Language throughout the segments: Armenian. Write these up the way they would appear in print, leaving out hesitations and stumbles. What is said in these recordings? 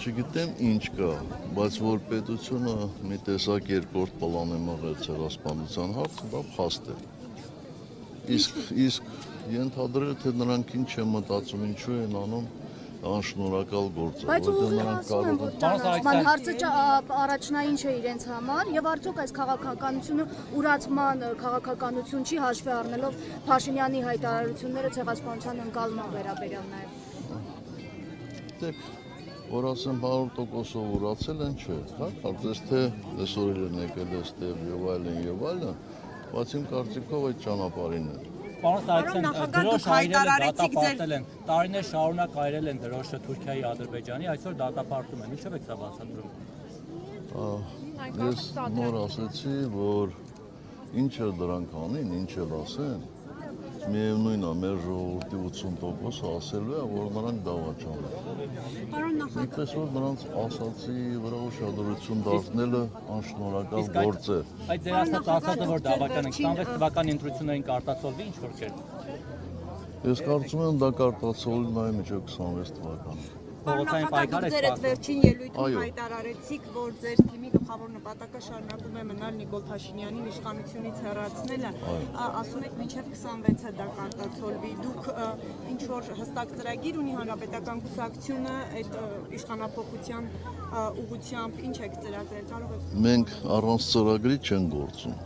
չգիտեմ ինչ կա, բայց որ պետությունը մի տեսակ երկրորդ պլան է մղել ցեղասպանության հարցը, դա փաստ է։ Իսկ ենթադրել թե նրանք ինչ են մտածում, ինչու են անում անշնորհակալ գործ է, որովհետև նրանք կարող են ճանաչման հարցը առաջնային չէ իրենց համար եւ արդյոք այս քաղաքականությունը ուրացման քաղաքականություն չի հաշվի առնելով Փաշինյանի հայտարարությունները ցեղասպանության ընկալման վերաբերյալ նաեւ։ Դեք որ ասեմ 100%-ով ուրացել են չէ, հա, կարծես թե այսօր են եկել այստեղ եւ այլն, բայց իմ կարծիքով այդ ճանապարհին է։ Պարոն Սարգսյան, դրոշ հայրերը դատապարտել են, տարիներ շարունակ հայրել են դրոշը Թուրքիայի, Ադրբեջանի, այսօր դատապարտում են, ինչով եք սա բացատրում։ Ես նոր ասեցի, որ ինչ էլ դրանք անին, ինչ էլ ասեն, միևնույն է, մեր ժողովրդի 80%-ը ասելու է, որ նրանք դավաճան են։ Ինչպես որ նրանց ասացի վրա ուշադրություն դարձնելը անշնորհակալ գործ է։ Այդ ձեր ասածը, որ դավաճան են, 26 թվականի ընտրություններին կարտացոլվի ինչ որ կերպ։ Ես կարծում եմ դա կարտացոլվի նաև մինչև 26 թվականը։ Փողոցային պայքարը ձեր այդ վերջին ելույթում հայտարարեցիք, որ ձեր թիմի գլխավոր նպատակը շարունակում է մնալ Նիկոլ Փաշինյանին իշխանությունից հեռացնելը, ասում եք մինչև 26-ը դա կարտացոլվի, դուք ինչ որ հստակ ծրագիր ունի հանրապետական կուսակցությունը այդ իշխանափոխության ուղղությամբ ինչ եք ծրագրել, կարող եք։ Մենք առանց ծրագրի չենք գործում,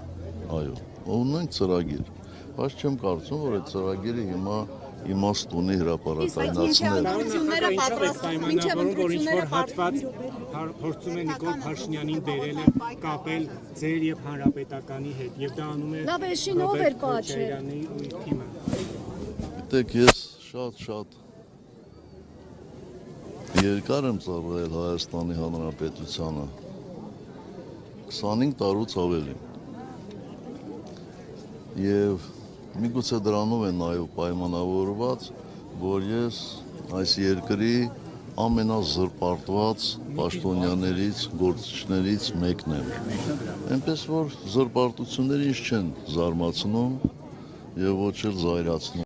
այո, ունենք ծրագիր, բայց չեմ կարծում, որ այդ ծրագիրը հիմա իմաստ ունի հրապարակայնացնել։ Որ ինչ-որ հատված փորձում է Նիկոլ Փաշինյանին բերել կապել ձեր եւ հանրապետականի հետ եւ դա անում է Լավ է, շինով էր պատճառը։ Գիտեք, ես շատ երկար եմ ծառայել Հայաստանի Հանրապետությանը, 25 տարուց ավելի։ Եվ միգուցե դրանով է նաև պայմանավորված, որ ես այս երկրի ամենազրպարտված պաշտոնյաներից, գործիչներից մեկն եմ։ Այնպես որ զրպարտությունները ինձ չեն զարմացնում եւ ոչ էլ զայրացնում։